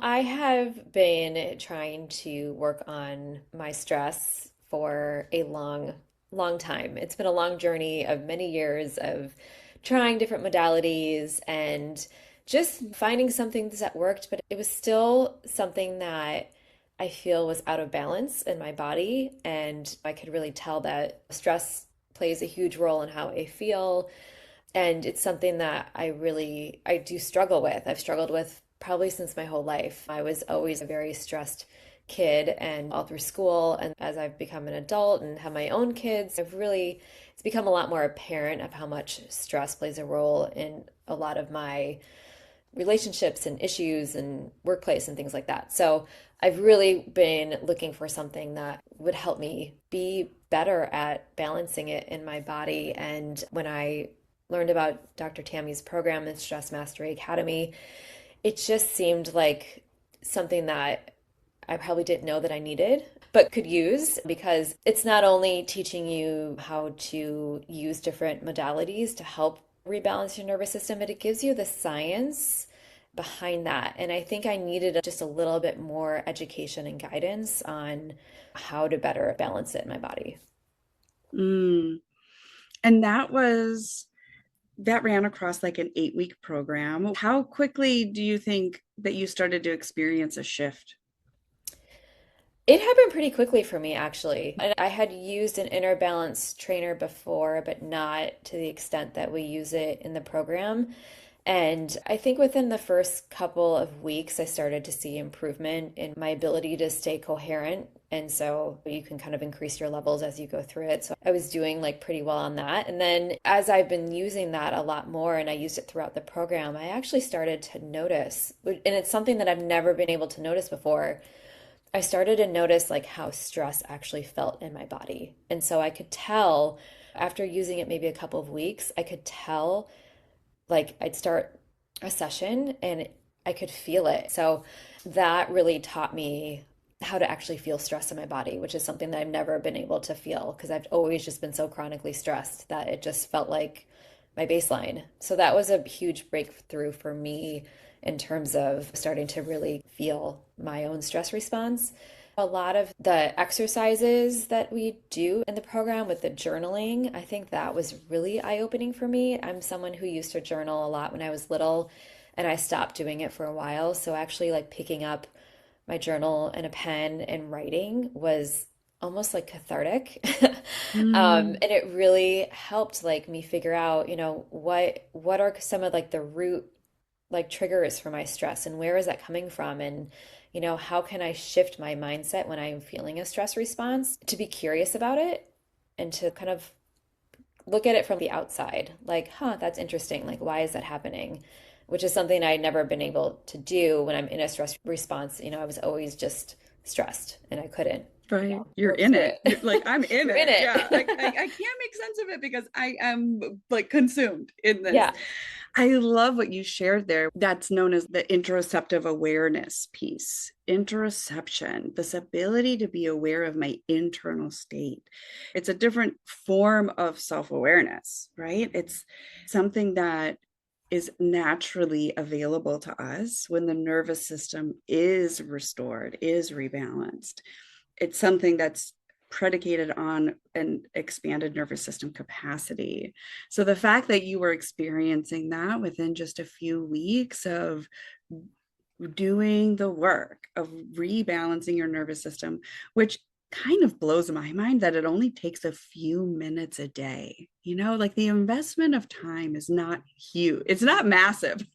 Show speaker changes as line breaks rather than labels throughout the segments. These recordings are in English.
I have been trying to work on my stress for a long time. It's been a long journey of many years of trying different modalities and just finding something that worked, but it was still something that I feel was out of balance in my body. And I could really tell that stress plays a huge role in how I feel. And it's something that I do struggle with. I've struggled with probably since my whole life. I was always a very stressed kid and all through school. And as I've become an adult and have my own kids, it's become a lot more apparent of how much stress plays a role in a lot of my relationships and issues and workplace and things like that. So I've really been looking for something that would help me be better at balancing it in my body. And when I learned about Dr. Tammy's program, the Stress Mastery Academy, it just seemed like something that I probably didn't know that I needed, but could use because it's not only teaching you how to use different modalities to help rebalance your nervous system, but it gives you the science behind that. And I think I needed just a little bit more education and guidance on how to better balance it in my body.
Mm. And that ran across like an 8-week program. How quickly do you think that you started to experience a shift?
It happened pretty quickly for me, actually. And I had used an inner balance trainer before, but not to the extent that we use it in the program. And I think within the first couple of weeks, I started to see improvement in my ability to stay coherent. And so you can kind of increase your levels as you go through it. So I was doing like pretty well on that. And then as I've been using that a lot more and I used it throughout the program, I actually started to notice, and it's something that I've never been able to notice before. I started to notice like how stress actually felt in my body. And so I could tell after using it maybe a couple of weeks, I could tell like I'd start a session and I could feel it. So that really taught me how to actually feel stress in my body, which is something that I've never been able to feel because I've always just been so chronically stressed that it just felt like my baseline. So that was a huge breakthrough for me in terms of starting to really feel my own stress response. A lot of the exercises that we do in the program with the journaling, I think that was really eye-opening for me. I'm someone who used to journal a lot when I was little, and I stopped doing it for a while. So actually, like picking up my journal and a pen and writing was almost like cathartic.
Mm.
And it really helped like me figure out, what are some of like the root like triggers for my stress and where is that coming from? And, how can I shift my mindset when I'm feeling a stress response to be curious about it and to kind of look at it from the outside, like, huh, that's interesting. Like, why is that happening? Which is something I'd never been able to do when I'm in a stress response. I was always just stressed and I couldn't,
Right. You're
work
in
through
it. You're
it.
like, I'm in
You're in
it. Yeah. I
it.
can't make sense of it because I am like consumed in this.
Yeah.
I love what you shared there. That's known as the interoceptive awareness piece. Interoception, this ability to be aware of my internal state. It's a different form of self awareness, right? It's something that is naturally available to us when the nervous system is restored, is rebalanced. It's something that's predicated on an expanded nervous system capacity. So the fact that you were experiencing that within just a few weeks of doing the work of rebalancing your nervous system, which kind of blows my mind that it only takes a few minutes a day. Like the investment of time is not huge, it's not massive.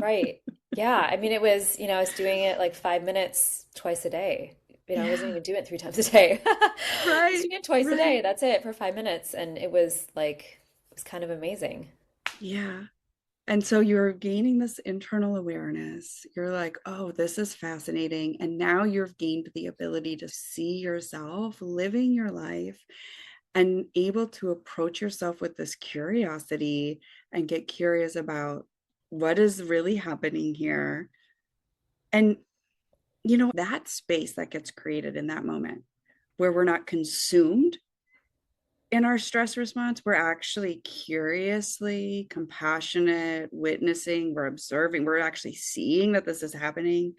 Right. Yeah. I mean, I was doing it like 5 minutes twice a day. I wasn't
Yeah,
even doing it 3 times a day. I was
right,
doing it twice a
right.
day. That's it for 5 minutes. And it was kind of amazing.
Yeah. And so you're gaining this internal awareness. You're like, oh, this is fascinating. And now you've gained the ability to see yourself living your life and able to approach yourself with this curiosity and get curious about what is really happening here. And, that space that gets created in that moment where we're not consumed in our stress response, we're actually curiously compassionate, witnessing, we're observing, we're actually seeing that this is happening.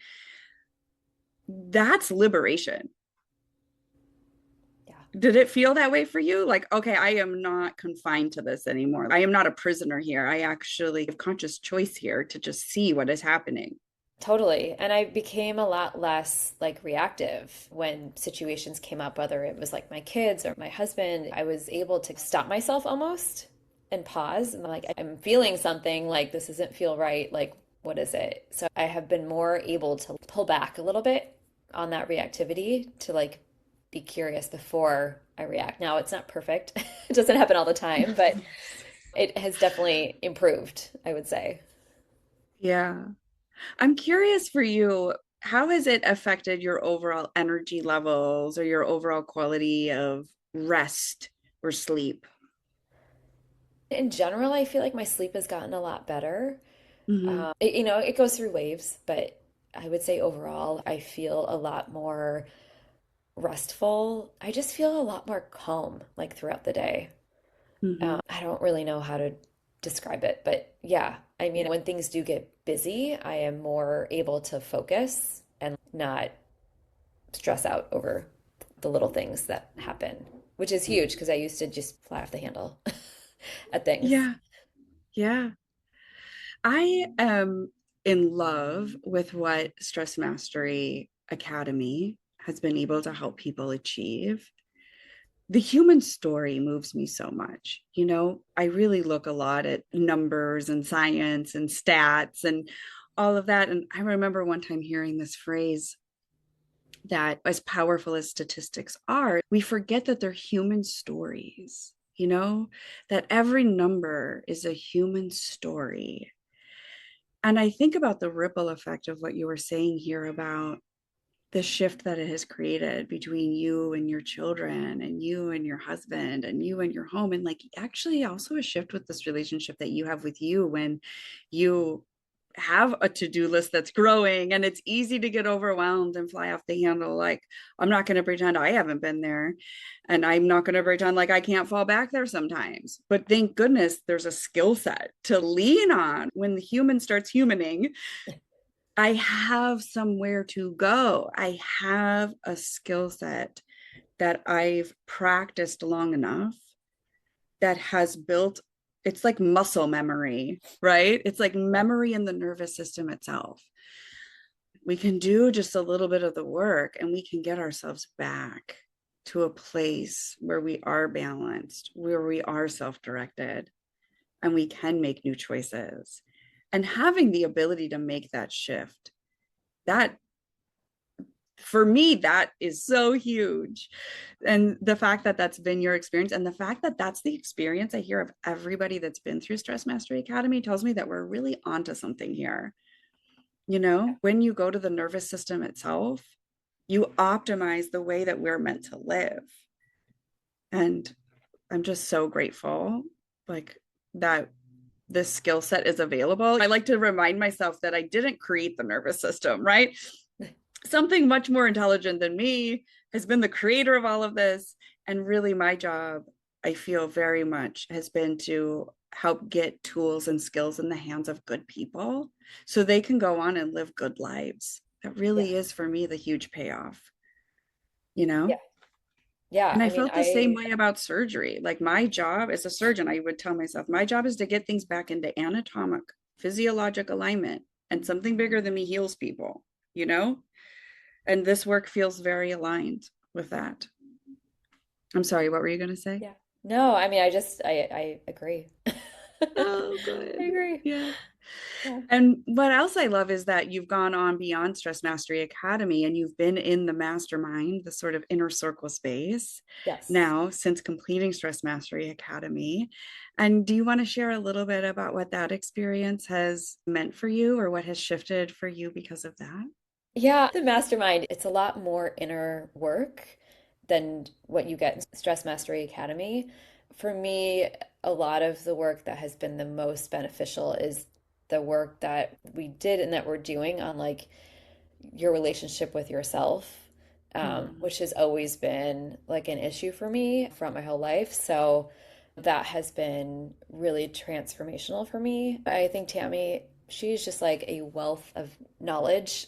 That's liberation.
Yeah,
Did it feel that way for you? Like, okay, I am not confined to this anymore. I am not a prisoner here. I actually have conscious choice here to just see what is happening.
totally. And I became a lot less like reactive when situations came up, whether it was like my kids or my husband. I was able to stop myself almost and pause and like, I'm feeling something like this doesn't feel right. Like, what is it? So I have been more able to pull back a little bit on that reactivity to like be curious before I react. Now, it's not perfect. It doesn't happen all the time, but it has definitely improved, I would say.
Yeah. I'm curious for you, how has it affected your overall energy levels or your overall quality of rest or sleep?
In general, I feel like my sleep has gotten a lot better.
Hmm.
It goes through waves, but I would say overall, I feel a lot more restful. I just feel a lot more calm like throughout the day.
Hmm.
I don't really know how to describe it, but yeah, I mean, when things do get busy, I am more able to focus and not stress out over the little things that happen, which is huge because I used to just fly off the handle at things.
Yeah. Yeah. I am in love with what Stress Mastery Academy has been able to help people achieve. The human story moves me so much. I really look a lot at numbers and science and stats and all of that. And I remember one time hearing this phrase that, as powerful as statistics are, we forget that they're human stories, that every number is a human story. And I think about the ripple effect of what you were saying here about the shift that it has created between you and your children and you and your husband and you and your home. And like actually also a shift with this relationship that you have with you when you have a to-do list that's growing and it's easy to get overwhelmed and fly off the handle. Like, I'm not going to pretend I haven't been there, and I'm not going to pretend like I can't fall back there sometimes, but thank goodness there's a skill set to lean on when the human starts humaning. I have somewhere to go. I have a skill set that I've practiced long enough that has built, it's like muscle memory, right? It's like
Yeah.
memory in the nervous system itself. We can do just a little bit of the work and we can get ourselves back to a place where we are balanced, where we are self directed, and we can make new choices. And having the ability to make that shift, that for me, that is so huge. And the fact that that's been your experience and the fact that that's the experience I hear of everybody that's been through Stress Mastery Academy tells me that we're really onto something here. When you go to the nervous system itself, you optimize the way that we're meant to live. And I'm just so grateful, like, that this skill set is available. I like to remind myself that I didn't create the nervous system, right? Something much more intelligent than me has been the creator of all of this. And really, my job, I feel very much, has been to help get tools and skills in the hands of good people so they can go on and live good lives. That
Yeah.
really is for me the huge payoff, you know?
Yeah. Yeah.
And I
I mean,
felt the same way about surgery. Like, my job as a surgeon, I would tell myself, my job is to get things back into anatomic, physiologic alignment, and something bigger than me heals people, you know? And this work feels very aligned with that. I'm sorry, what were you going to say?
yeah. No, I mean, I agree.
Oh,
I
good.
agree.
Yeah.
Yeah.
And what else I love is that you've gone on beyond Stress Mastery Academy and you've been in the mastermind, the sort of inner circle space
Yes.
now since completing Stress Mastery Academy. And do you want to share a little bit about what that experience has meant for you or what has shifted for you because of that?
Yeah, the mastermind, it's a lot more inner work than what you get in Stress Mastery Academy. For me, a lot of the work that has been the most beneficial is the work that we did and that we're doing on like your relationship with yourself,
Mm-hmm.
which has always been like an issue for me throughout my whole life. So that has been really transformational for me. I think Tammy she's just like a wealth of knowledge.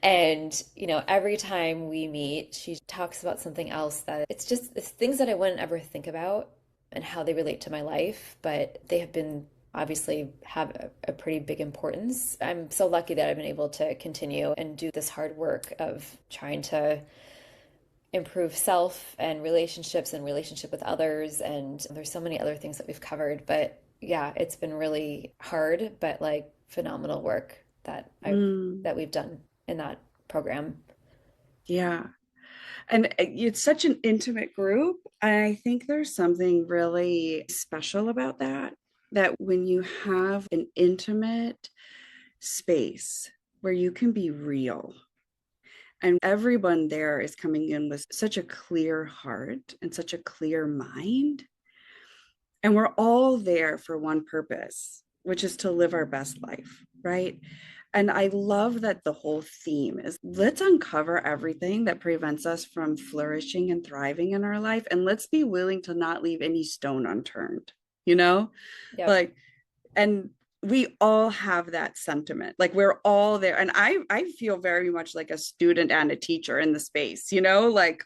And, every time we meet, she talks about something else that it's things that I wouldn't ever think about and how they relate to my life, but they have been obviously have a pretty big importance. I'm so lucky that I've been able to continue and do this hard work of trying to improve self and relationship with others. And there's so many other things that we've covered. But yeah, it's been really hard, but like phenomenal work
Mm,
that we've done in that program.
yeah. And it's such an intimate group. I think there's something really special about that, that when you have an intimate space where you can be real, and everyone there is coming in with such a clear heart and such a clear mind. And we're all there for one purpose, which is to live our best life, right? And I love that the whole theme is let's uncover everything that prevents us from flourishing and thriving in our life. And let's be willing to not leave any stone unturned, you know?
Yep.
Like, and we all have that sentiment. Like we're all there. And I feel very much like a student and a teacher in the space, like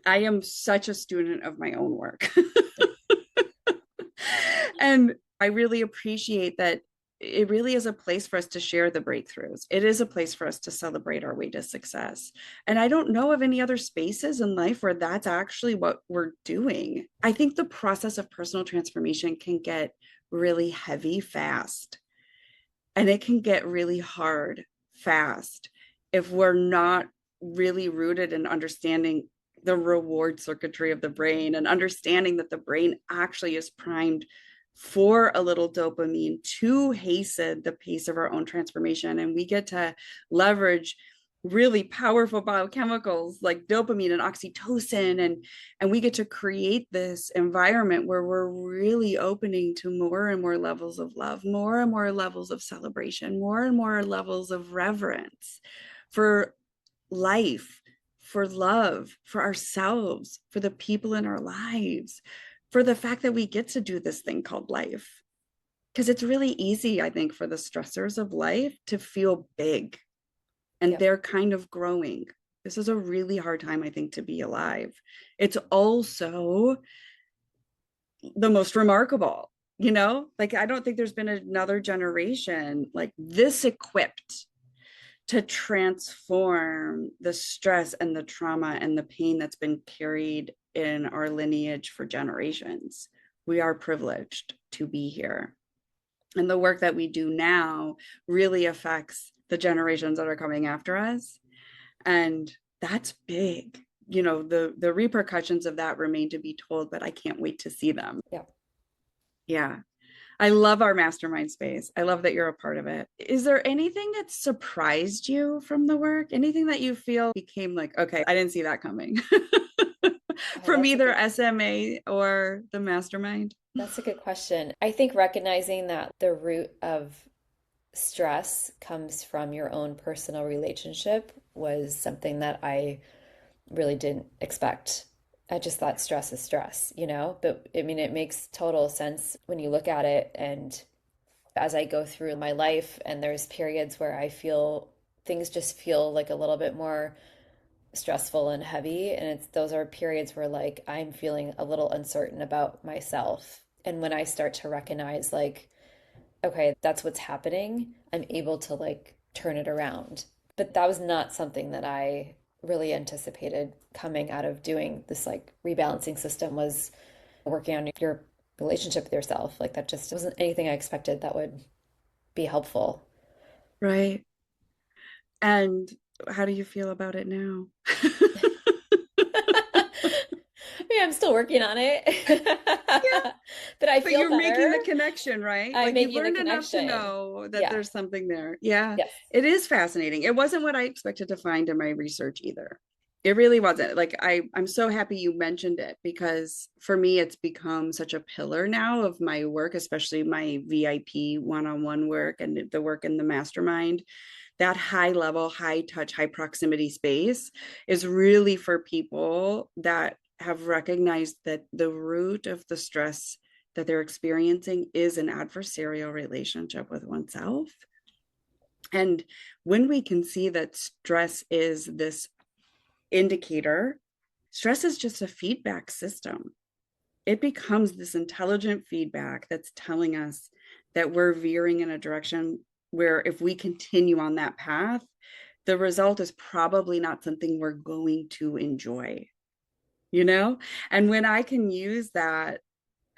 I am such a student of my own work. And I really appreciate that it really is a place for us to share the breakthroughs. It is a place for us to celebrate our way to success. And I don't know of any other spaces in life where that's actually what we're doing. I think the process of personal transformation can get really heavy fast, and it can get really hard fast if we're not really rooted in understanding the reward circuitry of the brain and understanding that the brain actually is primed for a little dopamine to hasten the pace of our own transformation. And we get to leverage really powerful biochemicals like dopamine and oxytocin, and we get to create this environment where we're really opening to more and more levels of love, more and more levels of celebration, more and more levels of reverence for life, for love, for ourselves, for the people in our lives, for the fact that we get to do this thing called life. Because it's really easy, I think, for the stressors of life to feel big, and
Yep.
they're kind of growing. This is a really hard time, I think, to be alive. It's also the most remarkable, like I don't think there's been another generation like this equipped to transform the stress and the trauma and the pain that's been carried in our lineage for generations. We are privileged to be here. And the work that we do now really affects the generations that are coming after us. And that's big. The repercussions of that remain to be told, but I can't wait to see them.
Yep.
Yeah. I love our mastermind space. I love that you're a part of it. Is there anything that surprised you from the work? Anything that you feel became like, okay, I didn't see that coming
Oh,
from either SMA or the mastermind?
that's a good question. I think recognizing that the root of stress comes from your own personal relationship was something that I really didn't expect. I just thought stress is stress, But I mean, it makes total sense when you look at it. And as I go through my life, and there's periods where I feel things just feel like a little bit more stressful and heavy. And those are periods where like I'm feeling a little uncertain about myself. And when I start to recognize, like, okay, that's what's happening, I'm able to like turn it around. But that was not something that I really anticipated coming out of doing this like rebalancing system, was working on your relationship with yourself. Like that just wasn't anything I expected that would be helpful.
Right. And how do you feel about it now?
I mean, I'm still working on it,
Yeah,
but I
but
feel
you're making the
better.
connection, right?
I'm
Like you've
making the
learned enough to
connection.
know that
Yeah.
there's something there. Yeah,
Yes.
it is fascinating. It wasn't what I expected to find in my research either. It really wasn't. Like I'm so happy you mentioned it, because for me it's become such a pillar now of my work, especially my VIP one-on-one work and the work in the mastermind. That high level, high touch, high proximity space is really for people that have recognized that the root of the stress that they're experiencing is an adversarial relationship with oneself. And when we can see that stress is this indicator, stress is just a feedback system. It becomes this intelligent feedback that's telling us that we're veering in a direction where if we continue on that path, the result is probably not something we're going to enjoy, you know? And when I can use that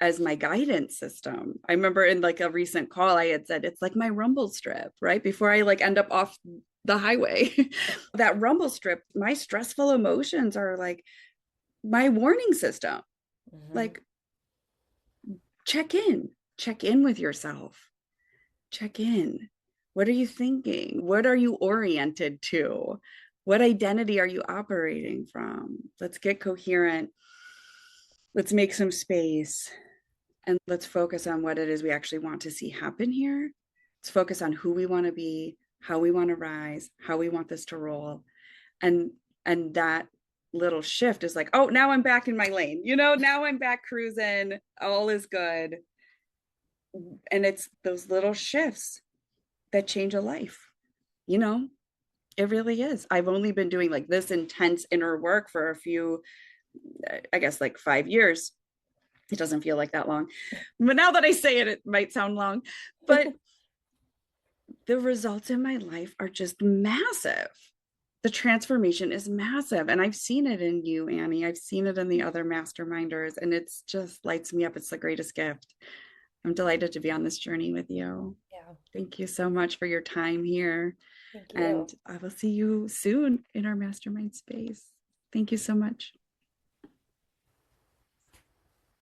as my guidance system, I remember in like a recent call, I had said, it's like my rumble strip, right? Before I like end up off the highway, that rumble strip, my stressful emotions are like my warning system.
Hmm.
Like, check in with yourself, check in. What are you thinking? What are you oriented to? What identity are you operating from? Let's get coherent. Let's make some space and let's focus on what it is we actually want to see happen here. Let's focus on who we want to be, how we want to rise, how we want this to roll. And that little shift is like, oh, now I'm back in my lane. You know, now I'm back cruising. All is good. And it's those little shifts that change a life. You know, it really is. I've only been doing like this intense inner work for a few, I guess, like 5 years. It doesn't feel like that long. But now that I say it, it might sound long. But the results in my life are just massive. The transformation is massive. And I've seen it in you, Annie. I've seen it in the other masterminders, and it's just lights me up. It's the greatest gift. I'm delighted to be on this journey with you.
Yeah,
Thank you so much for your time here.
thank you.
And I will see you soon in our mastermind space. Thank you so much.